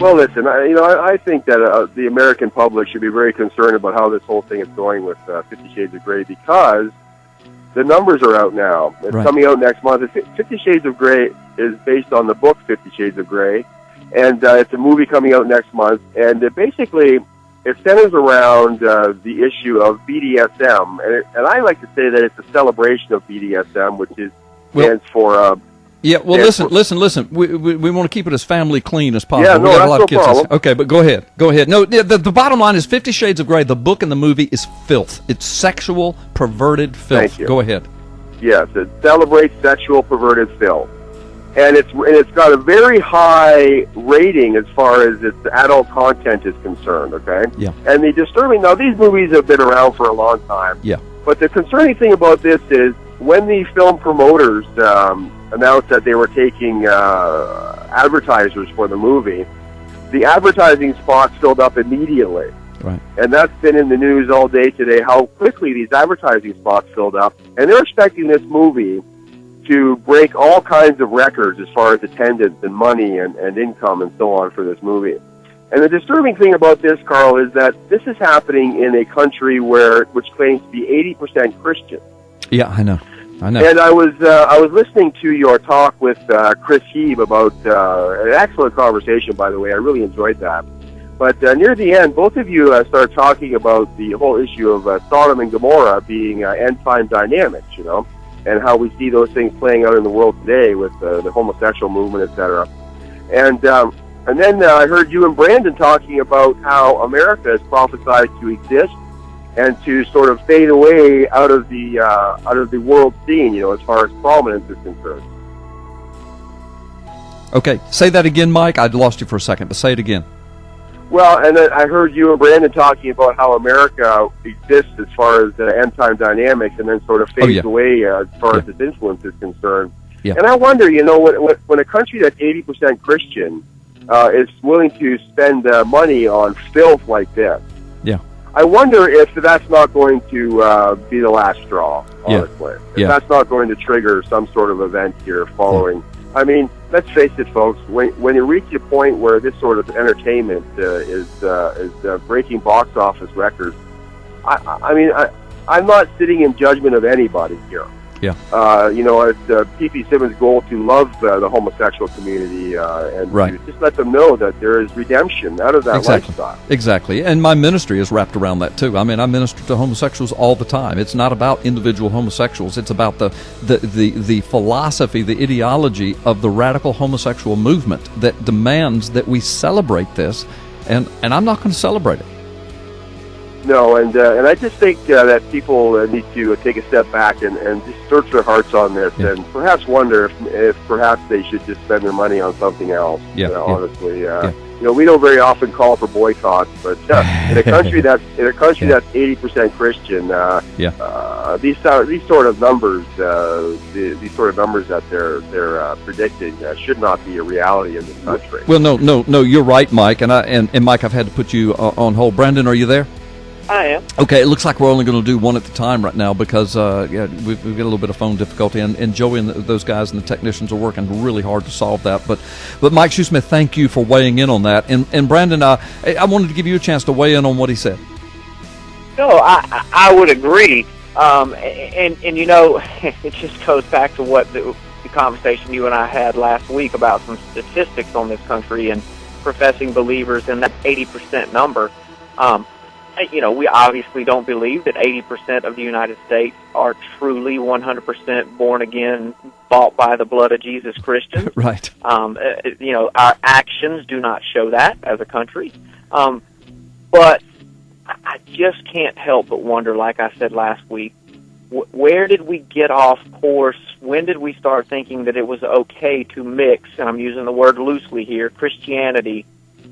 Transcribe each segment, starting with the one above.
Well, listen, I think that the American public should be very concerned about how this whole thing is going with 50 Shades of Grey, because the numbers are out now. It's coming out next month. 50 Shades of Grey is based on the book 50 Shades of Grey, and it's a movie coming out next month, and it centers around the issue of BDSM, and I like to say that it's a celebration of BDSM, which stands for... listen. We want to keep it as family clean as possible. Yeah, no, that's no problem. Okay, but go ahead. No, the bottom line is 50 Shades of Grey, the book and the movie, is filth. It's sexual, perverted filth. Thank you. Go ahead. Yes, it celebrates sexual, perverted filth. And it's got a very high rating as far as its adult content is concerned, okay? Yeah. And the disturbing... Now, these movies have been around for a long time. Yeah. But the concerning thing about this is when the film promoters announced that they were taking advertisers for the movie, the advertising spots filled up immediately. Right. And that's been in the news all day today, how quickly these advertising spots filled up. And they're expecting this movie to break all kinds of records as far as attendance and money and income and so on for this movie. And the disturbing thing about this, Carl, is that this is happening in a country which claims to be 80% Christian. Yeah, I know. And I was listening to your talk with Chris Heeb about an excellent conversation, by the way. I really enjoyed that. But near the end, both of you started talking about the whole issue of Sodom and Gomorrah being end-time dynamics, and how we see those things playing out in the world today with the homosexual movement, etc. And then I heard you and Brandon talking about how America is prophesied to exist and to sort of fade away out of the world scene, as far as prominence is concerned. Okay, say that again, Mike. I'd lost you for a second, but say it again. Well, and then I heard you and Brandon talking about how America exists as far as end-time dynamics, and then sort of fades away as far as its influence is concerned. Yeah. And I wonder, when a country that's 80% Christian is willing to spend money on filth like this, I wonder if that's not going to be the last straw, honestly. If that's not going to trigger some sort of event here following. I mean, let's face it, folks, when you reach a point where this sort of entertainment is breaking box office records, I'm not sitting in judgment of anybody here. Yeah. It's ppsimmons' goal to love the homosexual community and to just let them know that there is redemption out of that lifestyle. Exactly. And my ministry is wrapped around that, too. I mean, I minister to homosexuals all the time. It's not about individual homosexuals. It's about the philosophy, the ideology of the radical homosexual movement that demands that we celebrate this, and I'm not going to celebrate it. No, and I just think that people need to take a step back and just search their hearts on this, and perhaps wonder if perhaps they should just spend their money on something else. Honestly, we don't very often call for boycotts, but in a country that's 80% Christian, these sort of numbers, these sort of numbers that they're predicting should not be a reality in this country. Well, no, you're right, Mike, and Mike, I've had to put you on hold. Brandon, are you there? I am. Okay, it looks like we're only going to do one at a time right now because we've got a little bit of phone difficulty, and Joey and those guys and the technicians are working really hard to solve that. But Mike Shoesmith, thank you for weighing in on that. And Brandon, I wanted to give you a chance to weigh in on what he said. No, I would agree. And it just goes back to what the conversation you and I had last week about some statistics on this country and professing believers in that 80% number. We obviously don't believe that 80% of the United States are truly 100% born again, bought by the blood of Jesus Christians. Right. Our actions do not show that as a country. But I just can't help but wonder, like I said last week, where did we get off course? When did we start thinking that it was okay to mix, and I'm using the word loosely here, Christianity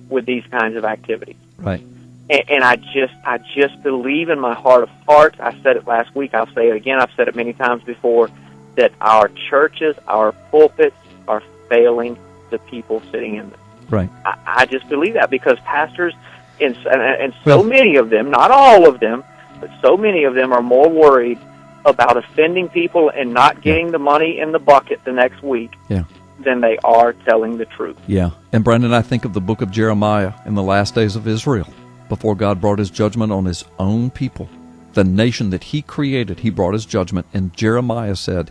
with these kinds of activities? Right. And I just believe in my heart of hearts. I said it last week. I'll say it again. I've said it many times before, that our churches, our pulpits are failing the people sitting in them. Right. I just believe that because pastors, and so many of them, not all of them, but so many of them are more worried about offending people and not getting the money in the bucket the next week than they are telling the truth. Yeah. And Brandon, I think of the book of Jeremiah in the last days of Israel, before God brought his judgment on his own people. The nation that he created, he brought his judgment. And Jeremiah said,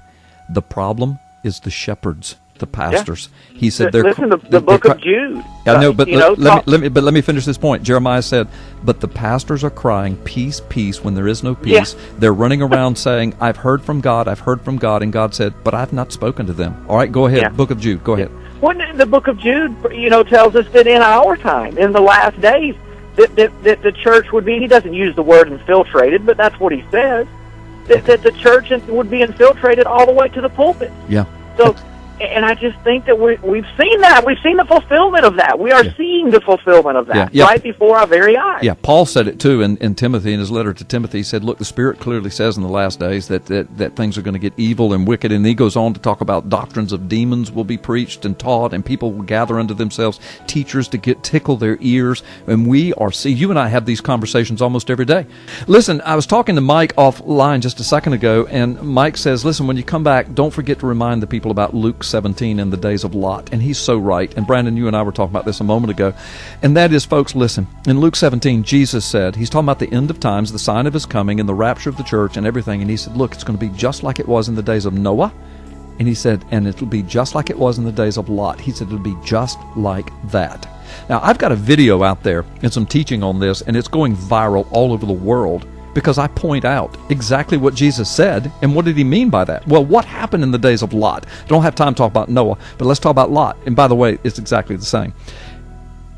the problem is the shepherds, the pastors. Yeah. He said, listen to the book of Jude. I know, but let me finish this point. Jeremiah said, but the pastors are crying, peace, peace, when there is no peace. Yeah. They're running around saying, I've heard from God, and God said, but I've not spoken to them. All right, go ahead. Yeah. Book of Jude, go ahead. Well, the book of Jude, tells us that in our time, in the last days, that the church would be, he doesn't use the word infiltrated, but that's what he says, that the church would be infiltrated all the way to the pulpit. Yeah. So, and I just think that we've seen that. We've seen the fulfillment of that. We are seeing the fulfillment of that right before our very eyes. Yeah, Paul said it too in Timothy, in his letter to Timothy. He said, look, the Spirit clearly says in the last days that things are going to get evil and wicked. And he goes on to talk about doctrines of demons will be preached and taught, and people will gather unto themselves teachers to tickle their ears. And you and I have these conversations almost every day. Listen, I was talking to Mike offline just a second ago, and Mike says, listen, when you come back, don't forget to remind the people about Luke 17 in the days of Lot. And he's so right. And Brandon, you and I were talking about this a moment ago. And that is, folks, listen, in Luke 17, Jesus said, he's talking about the end of times, the sign of his coming, and the rapture of the church and everything. And he said, look, it's going to be just like it was in the days of Noah. And he said, and it'll be just like it was in the days of Lot. He said, it'll be just like that. Now, I've got a video out there and some teaching on this, and it's going viral all over the world, because I point out exactly what Jesus said, and what did he mean by that? Well, what happened in the days of Lot? I don't have time to talk about Noah, but let's talk about Lot. And by the way, it's exactly the same.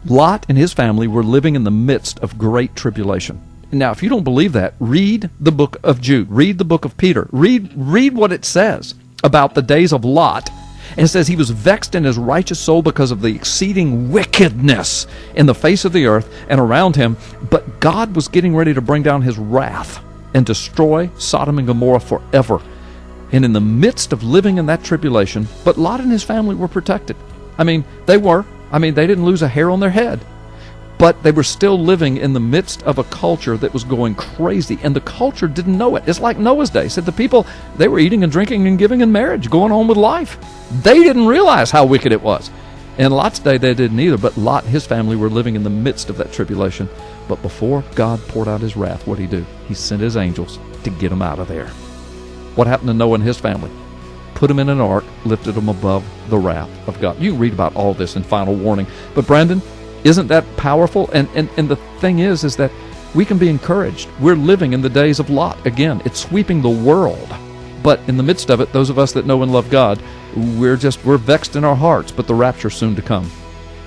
Lot and his family were living in the midst of great tribulation. Now, if you don't believe that, read the book of Jude. Read the book of Peter. Read what it says about the days of Lot. And it says he was vexed in his righteous soul because of the exceeding wickedness in the face of the earth and around him. But God was getting ready to bring down his wrath and destroy Sodom and Gomorrah forever. And in the midst of living in that tribulation, but Lot and his family were protected. They didn't lose a hair on their head. But they were still living in the midst of a culture that was going crazy, and the culture didn't know it. It's like Noah's day. Said the people, they were eating and drinking and giving in marriage, going on with life. They didn't realize how wicked it was. In Lot's day, they didn't either, but Lot and his family were living in the midst of that tribulation. But before God poured out his wrath, what did he do? He sent his angels to get them out of there. What happened to Noah and his family? Put them in an ark, lifted them above the wrath of God. You can read about all this in Final Warning. But Brandon, isn't that powerful? And the thing is that we can be encouraged. We're living in the days of Lot. Again, it's sweeping the world. But in the midst of it, those of us that know and love God, we're vexed in our hearts, but the rapture's soon to come.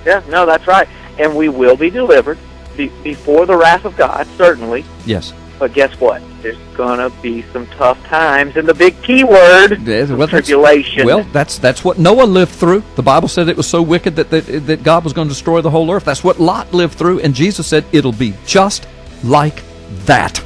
Yeah, no, that's right. And we will be delivered before the wrath of God, certainly. Yes. But guess what? There's going to be some tough times, and the big key word, tribulation. That's what Noah lived through. The Bible said it was so wicked that God was going to destroy the whole earth. That's what Lot lived through, and Jesus said it'll be just like that.